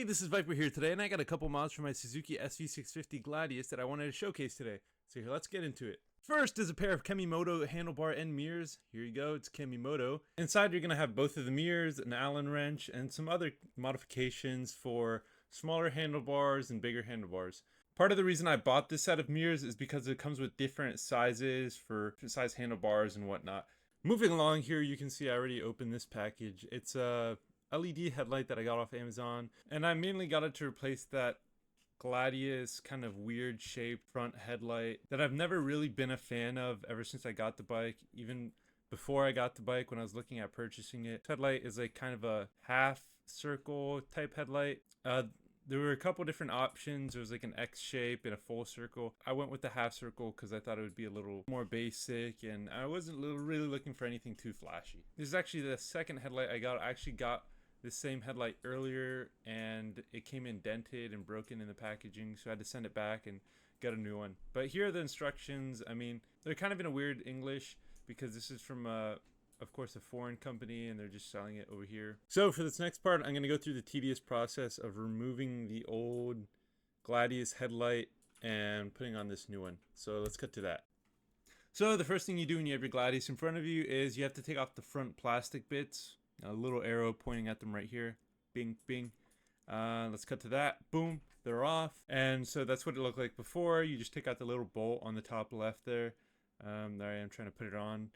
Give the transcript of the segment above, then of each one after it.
Hey, this is Viper here today, and I got a couple mods for my Suzuki SV650 Gladius that I wanted to showcase today. So here, let's get into it. First is a pair of Kemimoto handlebar and mirrors. Here you go, it's Kemimoto. Inside you're going to have both of the mirrors, an Allen wrench, and some other modifications for smaller handlebars and bigger handlebars. Part of the reason I bought this set of mirrors is because it comes with different sizes for different size handlebars and whatnot. Moving along here, you can see I already opened this package. It's a LED headlight that I got off Amazon, and I mainly got it to replace that Gladius kind of weird shaped front headlight that I've never really been a fan of ever since I got the bike. Even before I got the bike, when I was looking at purchasing it, headlight is like kind of a half circle type headlight. There were a couple different options. There was like an X shape and a full circle. I went with the half circle because I thought it would be a little more basic, and I wasn't really looking for anything too flashy. This is actually the second headlight I got. I actually got this same headlight earlier, and it came indented and broken in the packaging, so I had to send it back and get a new one. But here are the instructions. I mean, they're kind of in a weird English because this is from of course a foreign company, and they're just selling it over here. So for this next part, I'm going to go through the tedious process of removing the old Gladius headlight and putting on this new one. So let's get to that. So the first thing you do when you have your Gladius in front of you is you have to take off the front plastic bits. A little arrow pointing at them right here. Bing, bing. Let's cut to that. Boom, they're off. And so that's what it looked like before. You just take out the little bolt on the top left there. There I am trying to put it on.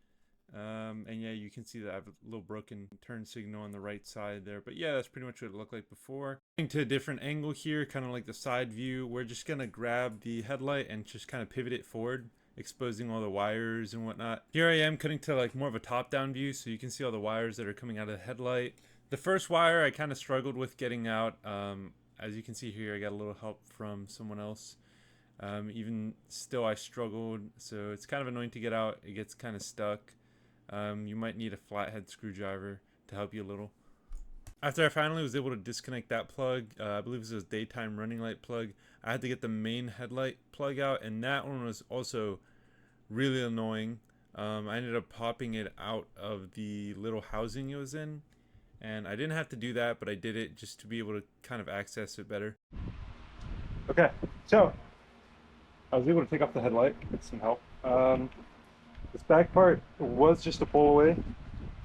And yeah, you can see that I have a little broken turn signal on the right side there. But yeah, that's pretty much what it looked like before. Going to a different angle here, kind of like the side view. We're just going to grab the headlight and just kind of pivot it forward, exposing all the wires and whatnot. Here I am cutting to like more of a top-down view, so you can see all the wires that are coming out of the headlight. The first wire I kind of struggled with getting out. As you can see here, I got a little help from someone else. Even still, I struggled, so it's kind of annoying to get out. It gets kind of stuck. You might need a flathead screwdriver to help you a little. After I finally was able to disconnect that plug, I believe this was a daytime running light plug, I had to get the main headlight plug out, and that one was also really annoying. I ended up popping it out of the little housing it was in, and I didn't have to do that, but I did it just to be able to kind of access it better. Okay, so I was able to take off the headlight with some help. This back part was just a pull away.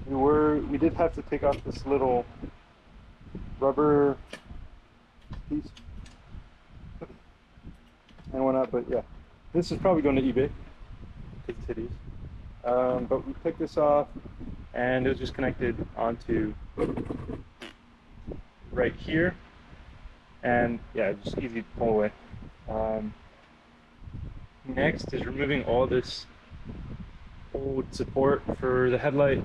We did have to take off this little rubber piece and whatnot, but yeah, this is probably going to eBay. Take titties. But we took this off, and it was just connected onto right here, and yeah, just easy to pull away. Next is removing all this old support for the headlight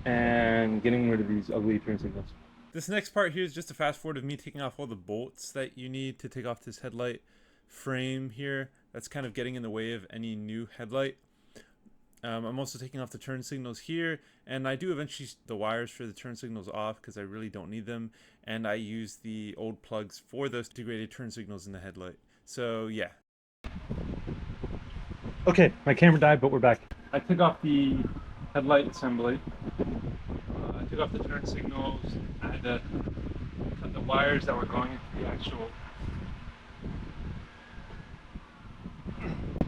and getting rid of these ugly turn signals. This next part here is just a fast forward of me taking off all the bolts that you need to take off this headlight frame here. That's kind of getting in the way of any new headlight. I'm also taking off the turn signals here, and I do eventually the wires for the turn signals off because I really don't need them, and I use the old plugs for those integrated turn signals in the headlight. So yeah. Okay, my camera died, but we're back. I took off the headlight assembly. I took off the turn signals. I had to cut the wires that were going into the actual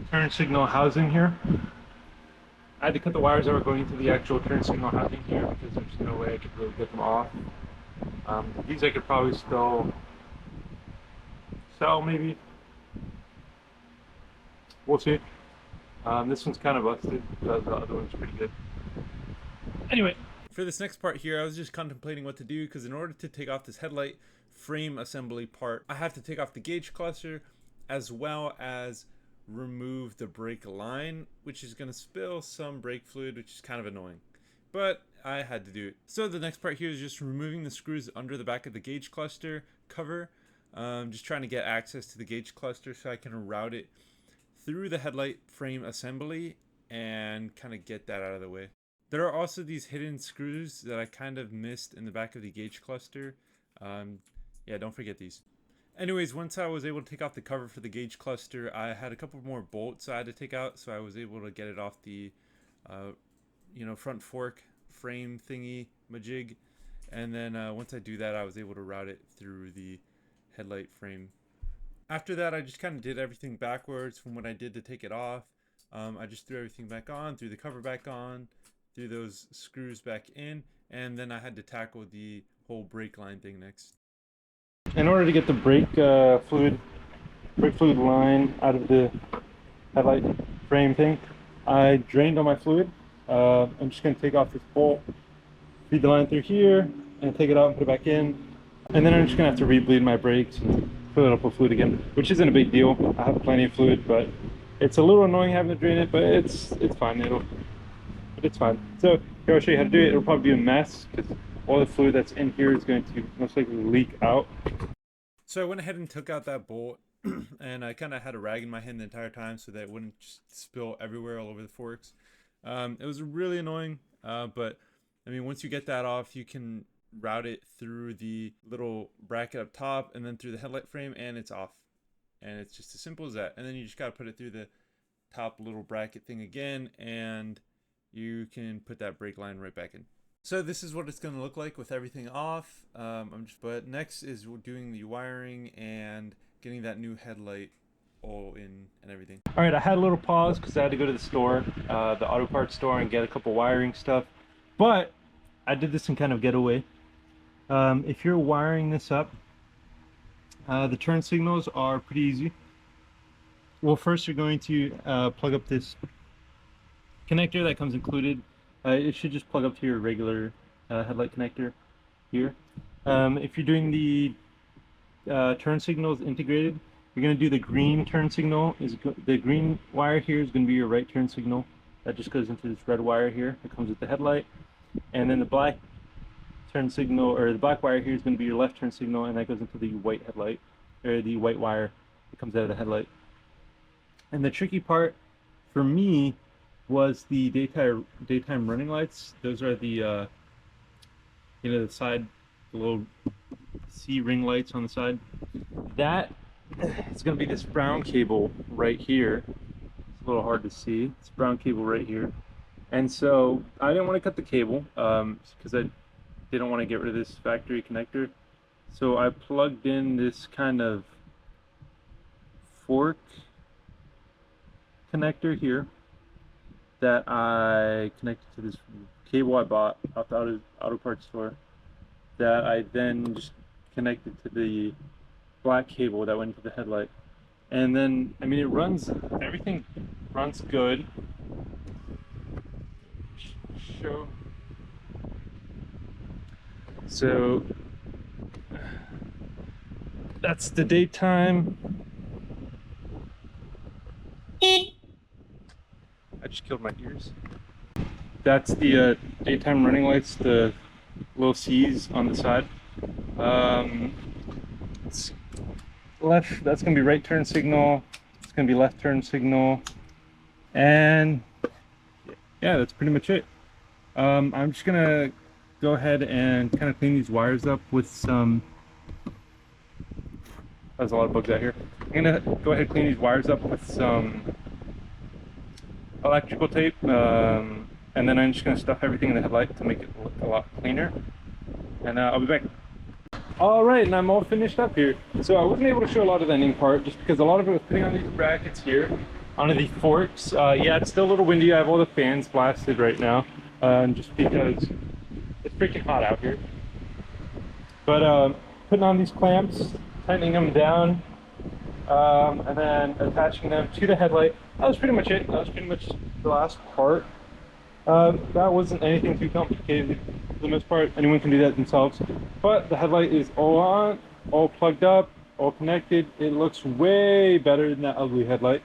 turn signal housing here. I had to cut the wires that were going into the actual turn signal housing here because there's no way I could really get them off. These I could probably still sell, maybe. We'll see. This one's kind of busted, but the other one's pretty good. Anyway. For this next part here, I was just contemplating what to do because in order to take off this headlight frame assembly part, I have to take off the gauge cluster as well as remove the brake line, which is going to spill some brake fluid, which is kind of annoying. But I had to do it. So the next part here is just removing the screws under the back of the gauge cluster cover. Just trying to get access to the gauge cluster so I can route it through the headlight frame assembly and kind of get that out of the way. There are also these hidden screws that I kind of missed in the back of the gauge cluster. Yeah, don't forget these. Anyways, once I was able to take off the cover for the gauge cluster, I had a couple more bolts I had to take out, so I was able to get it off the front fork frame thingy majig. And then once I do that, I was able to route it through the headlight frame. After that, I just kind of did everything backwards from what I did to take it off. I just threw everything back on, threw the cover back on, threw those screws back in, and then I had to tackle the whole brake line thing next. In order to get the brake fluid line out of the headlight frame thing, I drained all my fluid. I'm just going to take off this bolt, feed the line through here, and take it out and put it back in. And then I'm just going to have to re-bleed my brakes and fill it up with fluid again, which isn't a big deal. I have plenty of fluid, but it's a little annoying having to drain it, but it's fine. It's fine. So here I'll show you how to do it. It'll probably be a mess because all the fluid that's in here is going to most likely leak out. So I went ahead and took out that bolt, and I kind of had a rag in my hand the entire time so that it wouldn't just spill everywhere all over the forks. It was really annoying, but I mean, once you get that off, you can route it through the little bracket up top and then through the headlight frame, and it's off. And it's just as simple as that. And then you just got to put it through the top little bracket thing again, and you can put that brake line right back in. So this is what it's going to look like with everything off. But next is doing the wiring and getting that new headlight all in and everything. All right, I had a little pause because I had to go to the store, the auto parts store, and get a couple wiring stuff. But I did this in kind of getaway. If you're wiring this up, the turn signals are pretty easy. Well, first you're going to plug up this connector that comes included. It should just plug up to your regular headlight connector here. If you're doing the turn signals integrated, you're going to do the green turn signal. The green wire here is going to be your right turn signal. That just goes into this red wire here that comes with the headlight. And then the black turn signal, or the black wire here, is going to be your left turn signal, and that goes into the white headlight, or the white wire that comes out of the headlight. And the tricky part for me was the daytime running lights. Those are the the side, the little C ring lights on the side. That it's going to be this brown cable right here. It's a little hard to see. It's brown cable right here. And so I didn't want to cut the cable because I didn't want to get rid of this factory connector. So I plugged in this kind of fork connector here that I connected to this cable I bought out the auto parts store, that I then just connected to the black cable that went into the headlight. And then, I mean, everything runs good. So that's the daytime. I just killed my ears. That's the daytime running lights, the little C's on the side. It's left, that's gonna be right turn signal. It's gonna be left turn signal. And yeah, that's pretty much it. I'm just gonna go ahead and kind of clean these wires up with some, there's a lot of bugs out here. I'm gonna go ahead and clean these wires up with some electrical tape, and then I'm just gonna stuff everything in the headlight to make it look a lot cleaner, and I'll be back. All right, and I'm all finished up here. So I wasn't able to show a lot of the ending part just because a lot of it was putting on these brackets here onto the forks. Yeah, it's still a little windy. I have all the fans blasted right now, just because it's freaking hot out here. But putting on these clamps, tightening them down, and then attaching them to the headlight. That was pretty much it. That was pretty much the last part. That wasn't anything too complicated. For the most part, anyone can do that themselves. But the headlight is all on, all plugged up, all connected. It looks way better than that ugly headlight.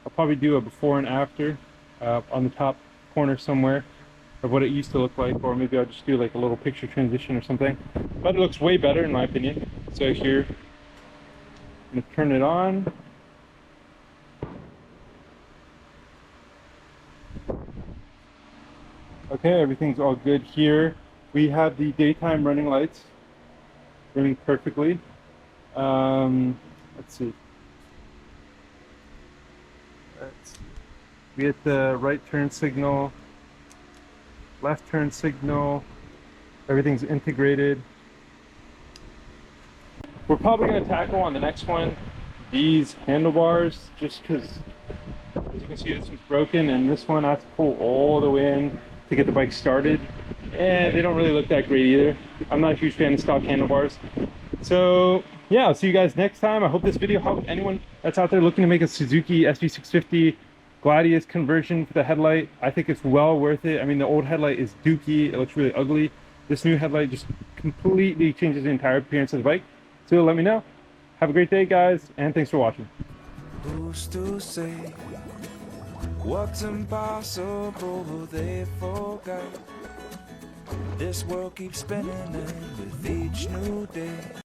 I'll probably do a before and after on the top corner somewhere of what it used to look like, or maybe I'll just do like a little picture transition or something. But it looks way better in my opinion. So here, I'm gonna turn it on. Okay, everything's all good here. We have the daytime running lights running perfectly. Let's see. We get the right turn signal, left turn signal. Everything's integrated. We're probably going to tackle on the next one these handlebars, just because, as you can see, this one's broken, and this one I have to pull all the way in to get the bike started, and they don't really look that great either. I'm not a huge fan of stock handlebars. So yeah, I'll see you guys next time. I hope this video helped anyone that's out there looking to make a Suzuki SV650 Gladius conversion for the headlight. I think it's well worth it. I mean, the old headlight is dookie. It looks really ugly. This new headlight just completely changes the entire appearance of the bike. So let me know. Have a great day, guys, and thanks for watching. Who's to say what's impossible they forgot? This world keeps spinning with each new day.